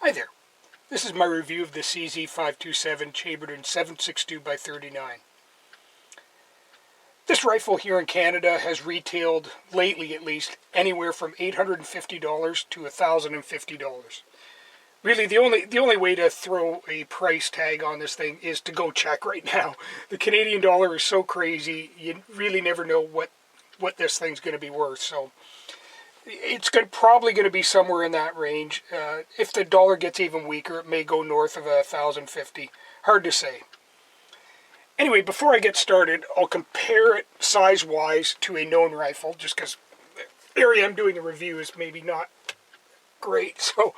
Hi there. This is my review of the CZ527 chambered in 7.62 by 39. This rifle here in Canada has retailed, lately at least, anywhere from $850 to $1,050. Really, the only way to throw a price tag on this thing is to go check right now. The Canadian dollar is so crazy, you really never know what this thing's going to be worth. So it's probably going to be somewhere in that range. If the dollar gets even weaker, it may go north of $1,050. Hard to say. Anyway, before I get started, I'll compare it size-wise to a known rifle, just because the area I'm doing the review is maybe not great. So,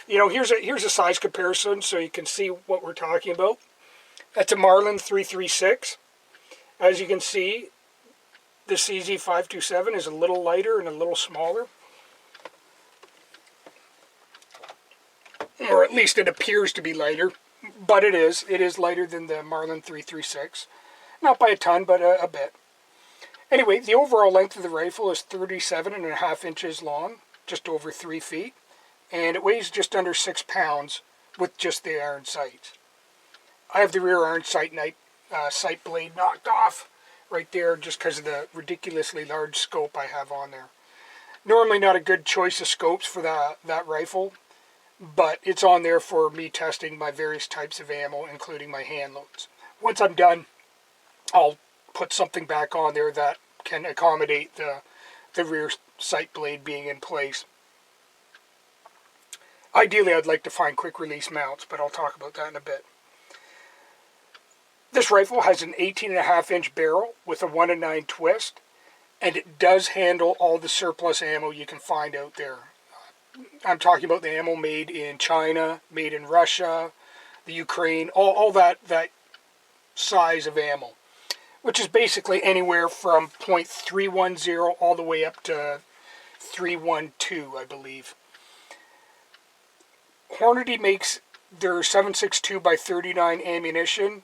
here's a size comparison so you can see what we're talking about. That's a Marlin 336. As you can see, the CZ527 is a little lighter and a little smaller. Or at least it appears to be lighter, but it is. It is lighter than the Marlin 336. Not by a ton, but a bit. Anyway, the overall length of the rifle is 37.5 inches long, just over 3 feet, and it weighs just under 6 pounds with just the iron sights. I have the rear iron sight blade knocked off right there just because of the ridiculously large scope I have on there. Normally not a good choice of scopes for that rifle, but it's on there for me testing my various types of ammo, including my hand loads. Once I'm done, I'll put something back on there that can accommodate the rear sight blade being in place. Ideally, I'd like to find quick release mounts, but I'll talk about that in a bit. This rifle has an 18.5-inch barrel with a 1 9 twist, and it does handle all the surplus ammo you can find out there. I'm talking about the ammo made in China, made in Russia, the Ukraine, all that size of ammo, which is basically anywhere from .310 all the way up to 312, I believe. Hornady makes their 7.62 by 39 ammunition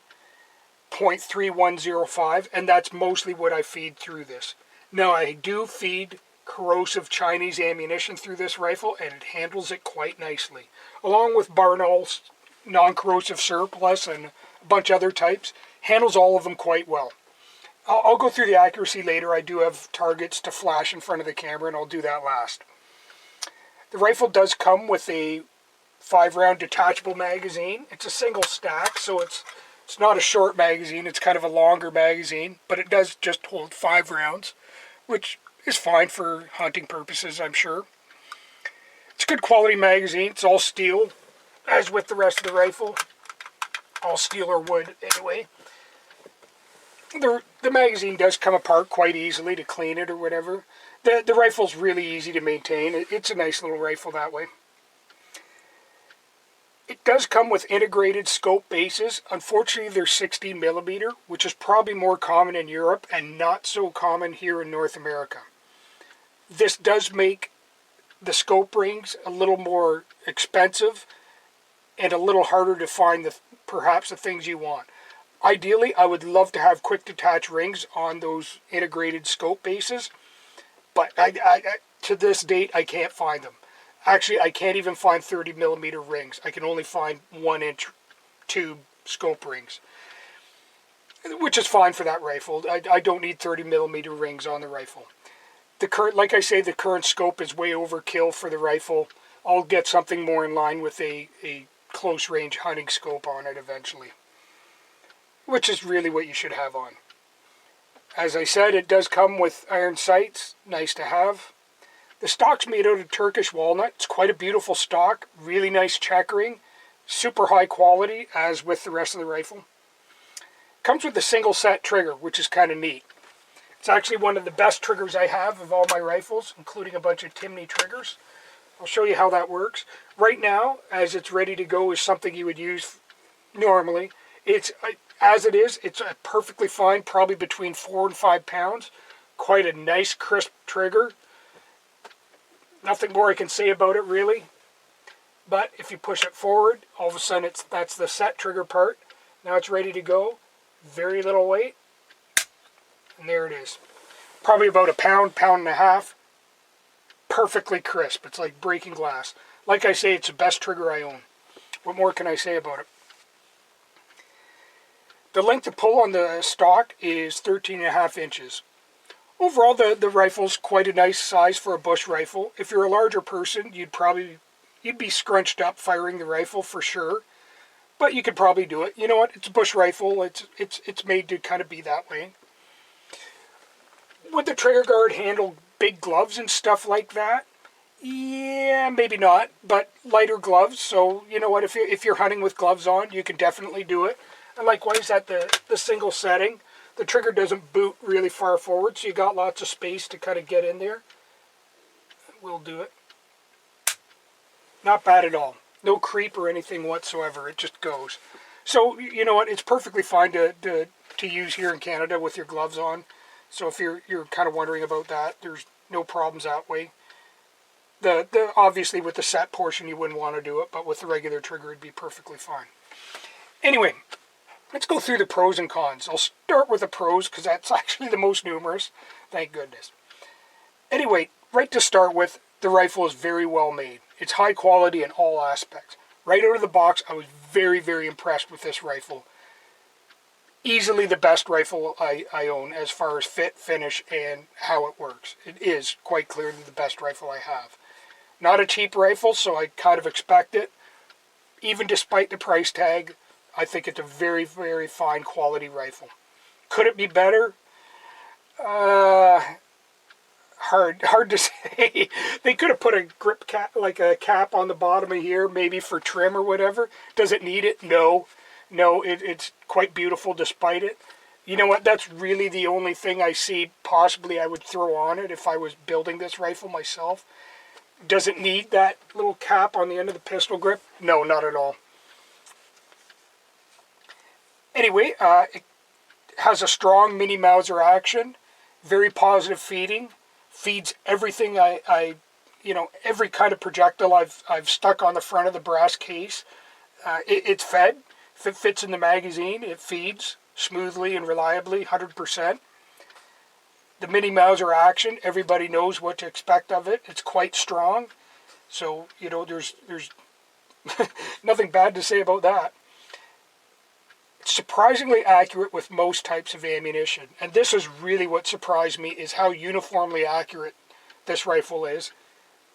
.3105, and that's mostly what I feed through this. Now, I do feed corrosive Chinese ammunition through this rifle, and it handles it quite nicely. Along with Barnaul's non-corrosive surplus and a bunch of other types, handles all of them quite well. I'll go through the accuracy later. I do have targets to flash in front of the camera, and I'll do that last. The rifle does come with a 5-round detachable magazine. It's a single stack, so it's not a short magazine. It's kind of a longer magazine, but it does just hold 5 rounds, which is fine for hunting purposes, I'm sure. It's a good quality magazine. It's all steel, as with the rest of the rifle. All steel or wood, anyway. The magazine does come apart quite easily to clean it or whatever. The rifle's really easy to maintain. It's a nice little rifle that way. It does come with integrated scope bases. Unfortunately, they're 16mm, which is probably more common in Europe and not so common here in North America. This does make the scope rings a little more expensive and a little harder to find perhaps the things you want. Ideally, I would love to have quick detach rings on those integrated scope bases, but to this date, I can't find them. Actually, I can't even find 30mm rings. I can only find 1-inch tube scope rings, which is fine for that rifle. I don't need 30mm rings on the rifle. Like I say, the current scope is way overkill for the rifle. I'll get something more in line with a close-range hunting scope on it eventually, which is really what you should have on. As I said, it does come with iron sights. Nice to have. The stock's made out of Turkish walnut. It's quite a beautiful stock. Really nice checkering. Super high quality, as with the rest of the rifle. Comes with a single set trigger, which is kind of neat. It's actually one of the best triggers I have of all my rifles, including a bunch of Timney triggers. I'll show you how that works. Right now, as it's ready to go, is something you would use normally. As it is, it's perfectly fine, probably between 4 and 5 pounds. Quite a nice, crisp trigger. Nothing more I can say about it, really. But if you push it forward, all of a sudden that's the set trigger part. Now it's ready to go. Very little weight. And there it is. Probably about a pound, pound and a half. Perfectly crisp. It's like breaking glass. Like I say, it's the best trigger I own. What more can I say about it? The length of pull on the stock is 13.5 inches. Overall, the rifle's quite a nice size for a bush rifle. If you're a larger person, you'd be scrunched up firing the rifle for sure. But you could probably do it. You know what? It's a bush rifle. It's made to kind of be that way. Would the trigger guard handle big gloves and stuff like that? Yeah, maybe not, but lighter gloves. So you know what? If you're hunting with gloves on, you can definitely do it. And likewise, at the single setting, the trigger doesn't boot really far forward, so you got lots of space to kind of get in there. We'll do it. Not bad at all. No creep or anything whatsoever. It just goes. So you know what? It's perfectly fine to use here in Canada with your gloves on. So if you're kind of wondering about that, there's no problems that way. The obviously with the set portion you wouldn't want to do it, but with the regular trigger it'd be perfectly fine. Anyway, let's go through the pros and cons. I'll start with the pros because that's actually the most numerous. Thank goodness. Anyway, right to start with, the rifle is very well made. It's high quality in all aspects. Right out of the box, I was very, very impressed with this rifle. Easily the best rifle I own as far as fit, finish, and how it works. It is quite clearly the best rifle I have. Not a cheap rifle, so I kind of expect it. Even despite the price tag, I think it's a very, very fine quality rifle. Could it be better? Hard to say. They could have put a grip cap, like a cap on the bottom of here, maybe for trim or whatever. Does it need it? No. No, it's quite beautiful despite it. You know what? That's really the only thing I see possibly I would throw on it if I was building this rifle myself. Does it need that little cap on the end of the pistol grip? No, not at all. Anyway, it has a strong mini Mauser action, very positive feeding, feeds everything every kind of projectile I've stuck on the front of the brass case. It's fed. If it fits in the magazine, it feeds smoothly and reliably, 100%. The mini Mauser action, everybody knows what to expect of it. It's quite strong, so you know there's nothing bad to say about that. It's surprisingly accurate with most types of ammunition, and this is really what surprised me, is how uniformly accurate this rifle is.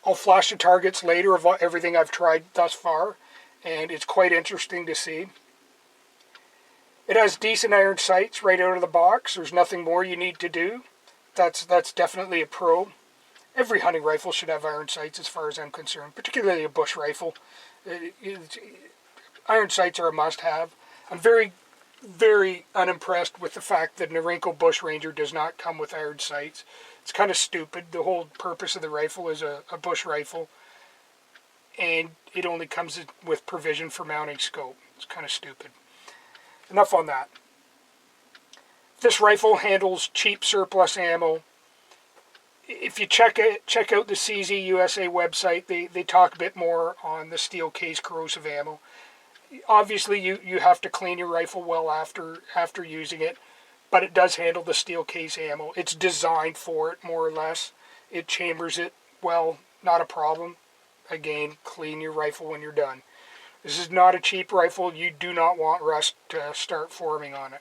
I'll flash the targets later of everything I've tried thus far, and it's quite interesting to see. It has decent iron sights right out of the box. There's nothing more you need to do. That's definitely a pro. Every hunting rifle should have iron sights as far as I'm concerned, particularly a bush rifle. Iron sights are a must-have. I'm very, very unimpressed with the fact that Norinco Bush Ranger does not come with iron sights. It's kind of stupid. The whole purpose of the rifle is a bush rifle, and it only comes with provision for mounting scope. It's kind of stupid. Enough on that. This rifle handles cheap surplus ammo. If you check out the CZ USA website, they talk a bit more on the steel case corrosive ammo. Obviously, you have to clean your rifle well after using it, but it does handle the steel case ammo. It's designed for it, more or less. It chambers it well, not a problem. Again, clean your rifle when you're done. This is not a cheap rifle. You do not want rust to start forming on it.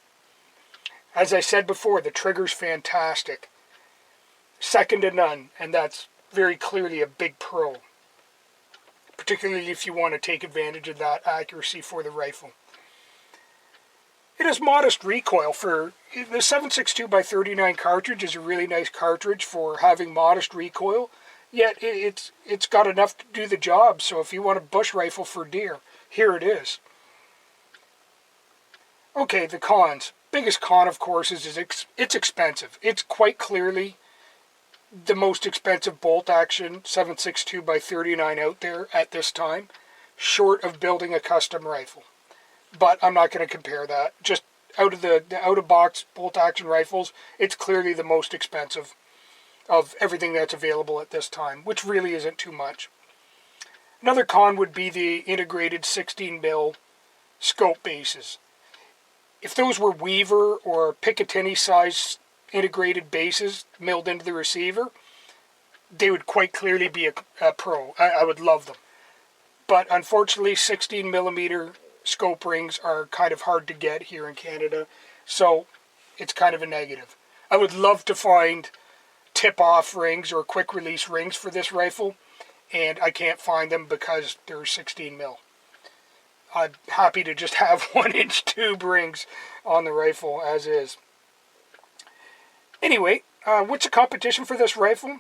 As I said before, the trigger's fantastic. Second to none, and that's very clearly a big pro. Particularly if you want to take advantage of that accuracy for the rifle. It has modest recoil. For the 7.62x39 cartridge is a really nice cartridge for having modest recoil, yet it's got enough to do the job. So if you want a bush rifle for deer, here it is. Okay, the cons. Biggest con, of course, is it's expensive. It's quite clearly the most expensive bolt-action 7.62x39 out there at this time, short of building a custom rifle. But I'm not going to compare that. Just out of the out-of-box bolt-action rifles, it's clearly the most expensive of everything that's available at this time, which really isn't too much. Another con would be the integrated 16mm scope bases. If those were Weaver or Picatinny size integrated bases milled into the receiver, they would quite clearly be a pro. I would love them. But unfortunately, 16 millimeter scope rings are kind of hard to get here in Canada, so it's kind of a negative. I would love to find tip-off rings or quick release rings for this rifle, and I can't find them because they're 16 mil. I'm happy to just have 1-inch tube rings on the rifle as is. Anyway, what's the competition for this rifle?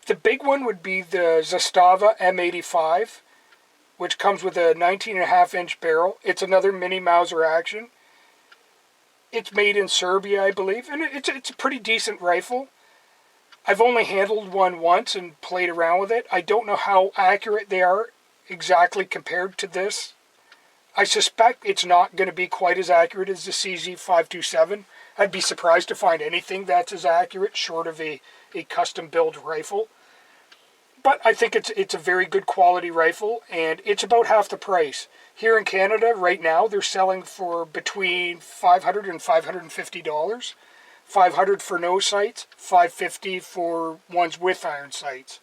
The big one would be the Zastava M85, which comes with a 19.5-inch barrel. It's another mini Mauser action. It's made in Serbia, I believe, and it's a pretty decent rifle. I've only handled one once and played around with it. I don't know how accurate they are exactly compared to this. I suspect it's not going to be quite as accurate as the CZ527. I'd be surprised to find anything that's as accurate short of a custom-built rifle. But I think it's a very good quality rifle, and it's about half the price. Here in Canada, right now, they're selling for between $500 and $550. $500 for no sights, $550 for ones with iron sights.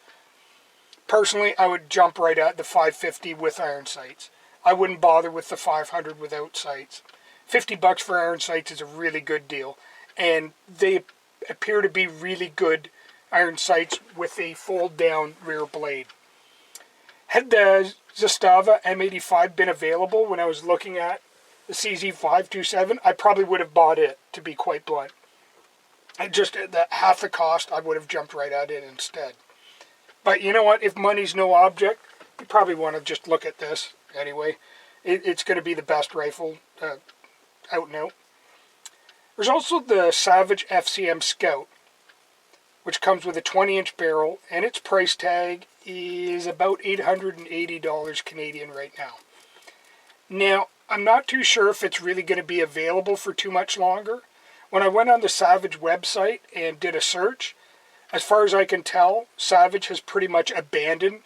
Personally, I would jump right at the $550 with iron sights. I wouldn't bother with the $500 without sights. $50 for iron sights is a really good deal, and they appear to be really good iron sights with a fold-down rear blade. Had the Zastava M85 been available when I was looking at the CZ527, I probably would have bought it, to be quite blunt. Just at half the cost, I would have jumped right at it instead. But you know what? If money's no object, you probably want to just look at this anyway. It's going to be the best rifle out and out. There's also the Savage FCM Scout, which comes with a 20-inch barrel, and its price tag is about $880 Canadian right now. Now, I'm not too sure if it's really going to be available for too much longer. When I went on the Savage website and did a search, as far as I can tell, Savage has pretty much abandoned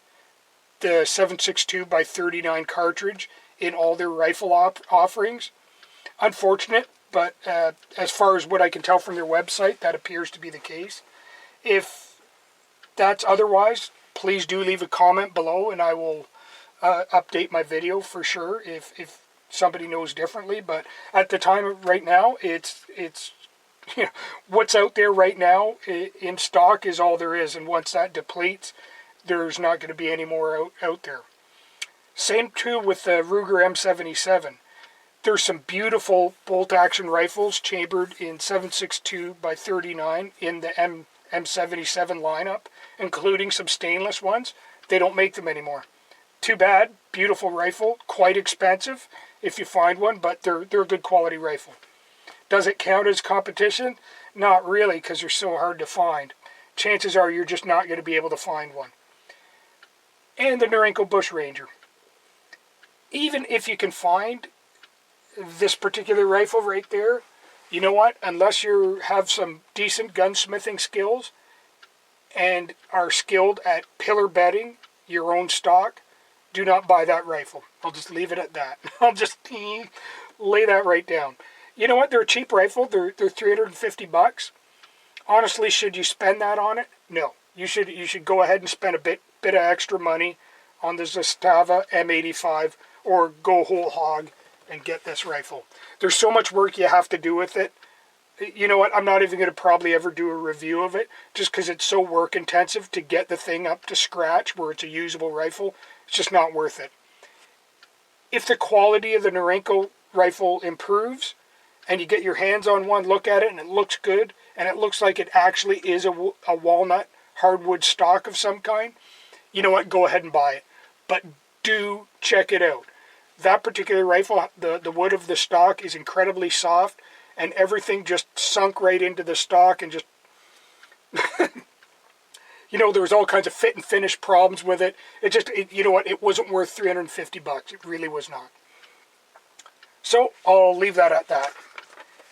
the 7.62x39 cartridge in all their rifle offerings. Unfortunate, but as far as what I can tell from their website, that appears to be the case. If that's otherwise, please do leave a comment below, and I will update my video for sure if somebody knows differently. But at the time right now, it's you know, what's out there right now in stock is all there is, and once that depletes, there's not going to be any more out there. Same too with the Ruger M77. There's some beautiful bolt-action rifles chambered in 7.62x39 in the M77 lineup, including some stainless ones. They don't make them anymore. Too bad. Beautiful rifle, quite expensive if you find one, but they're a good quality rifle. Does it count as competition? Not really, because they're so hard to find. Chances are you're just not going to be able to find one. And the Norinco Bushranger. Even if you can find this particular rifle right there, you know what? Unless you have some decent gunsmithing skills and are skilled at pillar bedding your own stock, do not buy that rifle. I'll just leave it at that. I'll just lay that right down. You know what? They're a cheap rifle. They're $350. Honestly, should you spend that on it? No. You should go ahead and spend a bit of extra money on the Zastava M85 or go whole hog and get this rifle. There's so much work you have to do with it. You know what? I'm not even going to probably ever do a review of it just because it's so work intensive to get the thing up to scratch where it's a usable rifle. It's just not worth it. If the quality of the Norinco rifle improves and you get your hands on one, look at it, and it looks good, and it looks like it actually is a walnut hardwood stock of some kind, you know what? Go ahead and buy it. But do check it out. That particular rifle, the wood of the stock is incredibly soft, and everything just sunk right into the stock and just... you know, there was all kinds of fit and finish problems with it. You know what? It wasn't worth $350. It really was not. So, I'll leave that at that.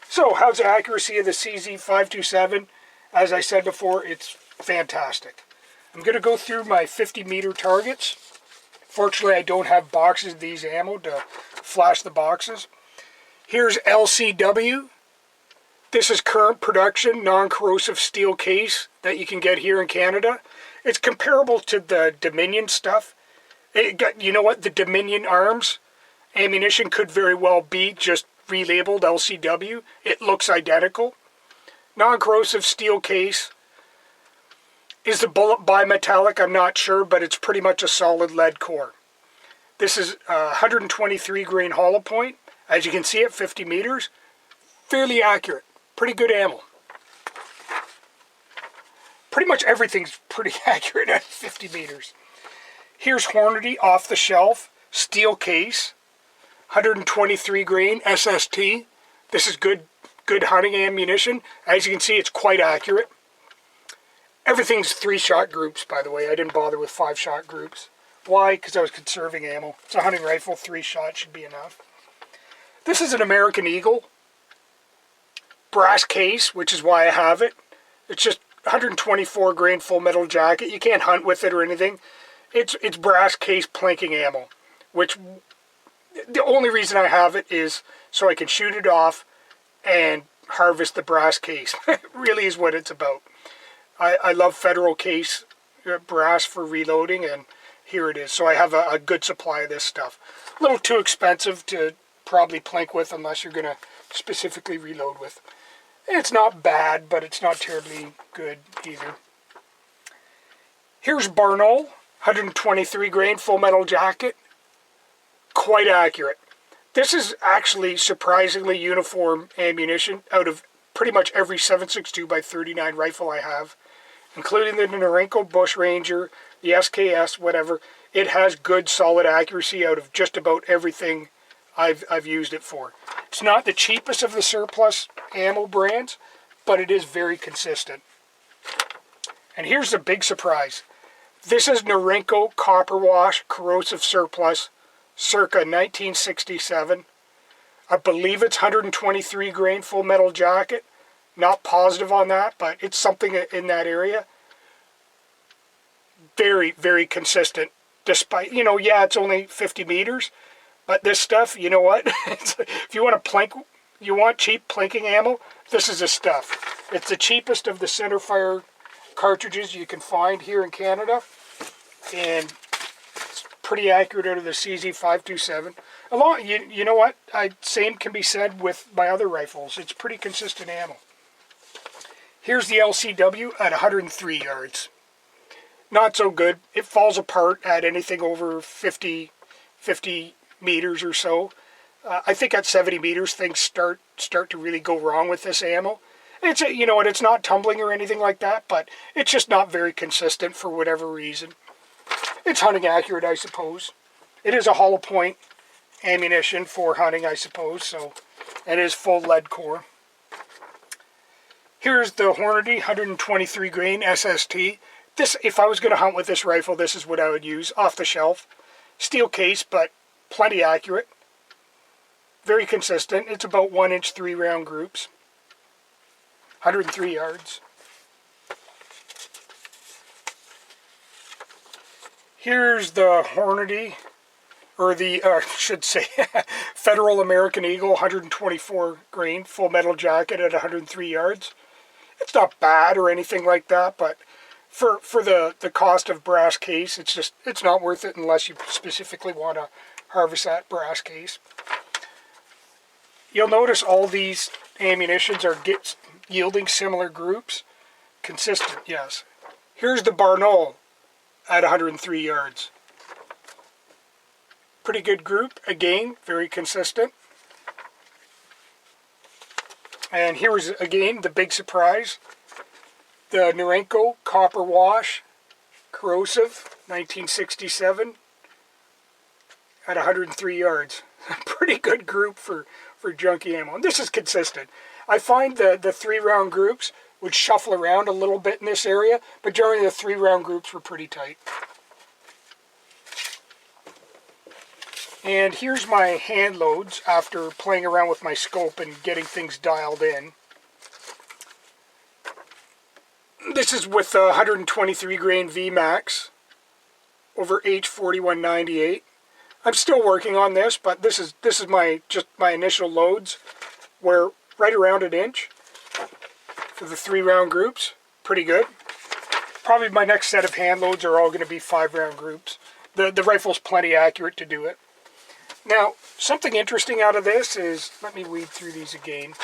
So, how's the accuracy of the CZ527? As I said before, it's fantastic. I'm going to go through my 50-meter targets. Fortunately, I don't have boxes of these ammo to flash the boxes. Here's LCW. This is current production non-corrosive steel case that you can get here in Canada. It's comparable to the Dominion stuff, You know what? The Dominion Arms ammunition could very well be just relabeled LCW. It looks identical. Non-corrosive steel case. Is the bullet bimetallic? I'm not sure, but it's pretty much a solid lead core. This is 123 grain hollow point. As you can see at 50 meters, fairly accurate. Pretty good ammo. Pretty much everything's pretty accurate at 50 meters. Here's Hornady off the shelf, steel case, 123 grain SST. This is good hunting ammunition. As you can see, it's quite accurate. Everything's 3-shot groups, by the way. I didn't bother with 5-shot groups. Why? Because I was conserving ammo. It's a hunting rifle, 3 shots should be enough. This is an American Eagle. Brass case, which is why I have it. It's just 124 grain full metal jacket. You can't hunt with it or anything. It's brass case planking ammo, which the only reason I have it is so I can shoot it off and harvest the brass case. It really is what it's about. I love Federal case brass for reloading, and here it is. So I have a good supply of this stuff. A little too expensive to probably plank with unless you're going to specifically reload with. It's not bad, but it's not terribly good either. Here's Barnaul, 123 grain full metal jacket. Quite accurate. This is actually surprisingly uniform ammunition out of pretty much every 7.62x39 rifle I have, including the Norinco Bush Ranger, the SKS, whatever. It has good solid accuracy out of just about everything I've used it for. It's not the cheapest of the surplus ammo brands, but it is very consistent. And here's the big surprise. This is Norinco Copper Wash Corrosive Surplus, circa 1967. I believe it's 123 grain full metal jacket. Not positive on that, but it's something in that area. Very, very consistent. Despite, yeah, it's only 50 meters, but this stuff, you know what? If you want to plank, you want cheap planking ammo, this is the stuff. It's the cheapest of the centerfire cartridges you can find here in Canada, and it's pretty accurate out of the CZ527. You know what? Same can be said with my other rifles. It's pretty consistent ammo. Here's the LCW at 103 yards. Not so good. It falls apart at anything over 50 meters or so. I think at 70 meters things start to really go wrong with this ammo. You know what? It's not tumbling or anything like that, but it's just not very consistent for whatever reason. It's hunting accurate, I suppose. It is a hollow point ammunition for hunting, I suppose. So it is full lead core. Here's the Hornady 123 grain SST. This, if I was going to hunt with this rifle, this is what I would use, off the shelf. Steel case, but plenty accurate. Very consistent. It's about 1-inch 3-round groups. 103 yards. Here's the Hornady, or I should say, Federal American Eagle 124 grain full metal jacket at 103 yards. It's not bad or anything like that, but for the cost of brass case, it's not worth it unless you specifically want to harvest that brass case. You'll notice all these ammunitions are yielding similar groups. Consistent, yes. Here's the Barnaul at 103 yards. Pretty good group, again, very consistent. And here's, again, the big surprise. The Norinco Copper Wash Corrosive, 1967, at 103 yards. Pretty good group for junky ammo. And this is consistent. I find the 3-round groups would shuffle around a little bit in this area, but generally the 3-round groups were pretty tight. And here's my hand loads after playing around with my scope and getting things dialed in. This is with the 123 grain VMAX over H4198. I'm still working on this, but this is just my initial loads, where right around 1 inch for the 3-round groups. Pretty good. Probably my next set of hand loads are all going to be 5-round groups. the rifle's plenty accurate to do it. Now, something interesting out of this is, let me weed through these again.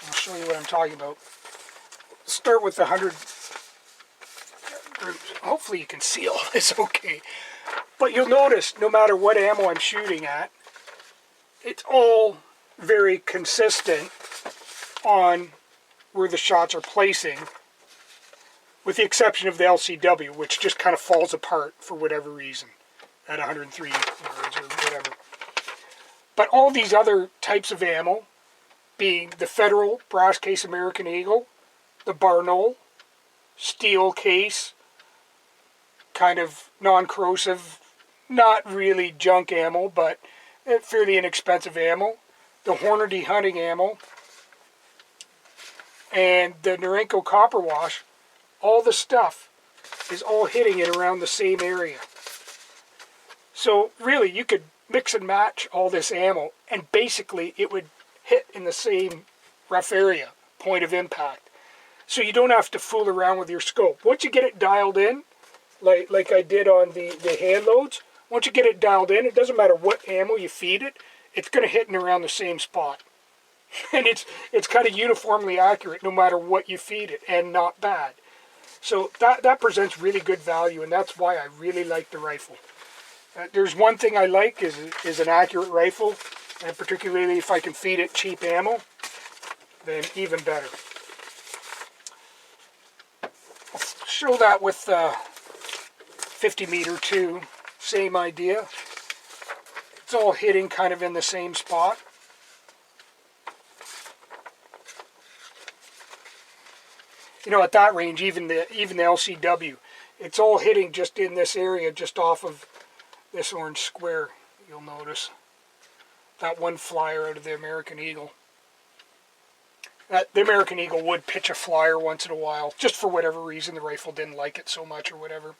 I'll show you what I'm talking about. Let's start with the 100 groups. Hopefully you can see all this okay. But you'll notice, no matter what ammo I'm shooting at, it's all very consistent on where the shots are placing, with the exception of the LCW, which just kind of falls apart for whatever reason at 103 yards or whatever. But all these other types of ammo, being the Federal brass case American Eagle, the Barnaul, steel case, kind of non-corrosive, not really junk ammo, but fairly inexpensive ammo, the Hornady hunting ammo, and the Norinco copper wash, all the stuff is all hitting it around the same area. So really, you could mix and match all this ammo, and basically it would hit in the same rough area, point of impact. So you don't have to fool around with your scope. Once you get it dialed in, like I did on the hand loads, once you get it dialed in, it doesn't matter what ammo you feed it, it's going to hit in around the same spot. And it's kind of uniformly accurate no matter what you feed it, and not bad. So that presents really good value, and that's why I really like the rifle. There's one thing I like is an accurate rifle, and particularly if I can feed it cheap ammo, then even better. I'll show that with 50 meter too, same idea. It's all hitting kind of in the same spot. You know, at that range, even the LCW, it's all hitting just in this area, just off of this orange square, you'll notice. That one flyer out of the American Eagle. The American Eagle would pitch a flyer once in a while, just for whatever reason, the rifle didn't like it so much or whatever.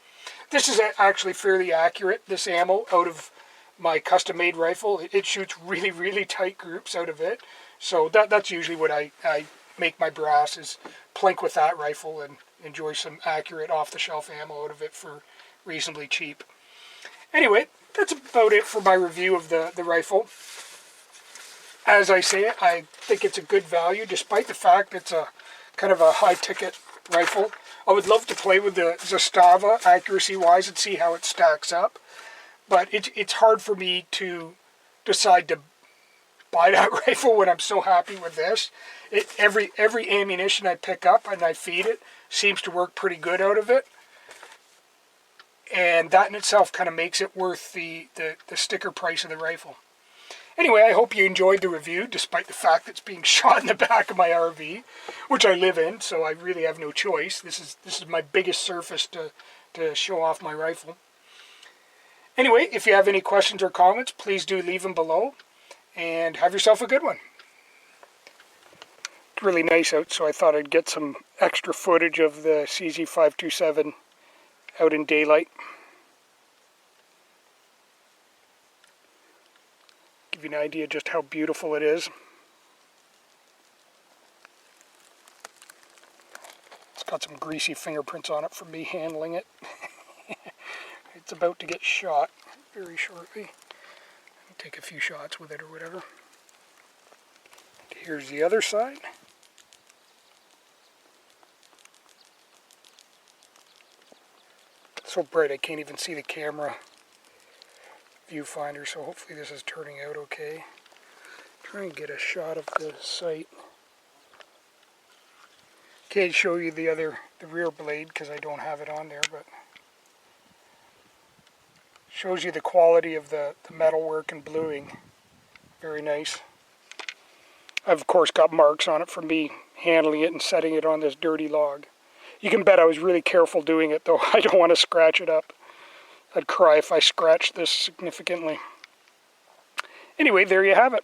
This is actually fairly accurate, this ammo, out of my custom-made rifle. It shoots really, really tight groups out of it. So that's usually what I make my brass, is plink with that rifle and enjoy some accurate off-the-shelf ammo out of it for reasonably cheap. Anyway, that's about it for my review of the rifle. As I say, I think it's a good value, despite the fact it's a kind of a high-ticket rifle. I would love to play with the Zastava accuracy-wise and see how it stacks up, but it's hard for me to decide to buy that rifle when I'm so happy with this. Every ammunition I pick up and I feed it seems to work pretty good out of it. And that in itself kind of makes it worth the sticker price of the rifle. Anyway, I hope you enjoyed the review, despite the fact that it's being shot in the back of my RV, which I live in, so I really have no choice. This is my biggest surface to show off my rifle. Anyway, if you have any questions or comments, please do leave them below, and have yourself a good one. It's really nice out, so I thought I'd get some extra footage of the CZ527 out in daylight. Give you an idea just how beautiful it is. It's got some greasy fingerprints on it from me handling it. It's about to get shot very shortly. I'll take a few shots with it or whatever. Here's the other side. It's so bright I can't even see the camera viewfinder, so hopefully this is turning out okay. Try and get a shot of the sight. Can't show you the rear blade because I don't have it on there, but shows you the quality of the metalwork and bluing. Very nice. I've of course got marks on it from me handling it and setting it on this dirty log. You can bet I was really careful doing it, though. I don't want to scratch it up. I'd cry if I scratched this significantly. Anyway, there you have it.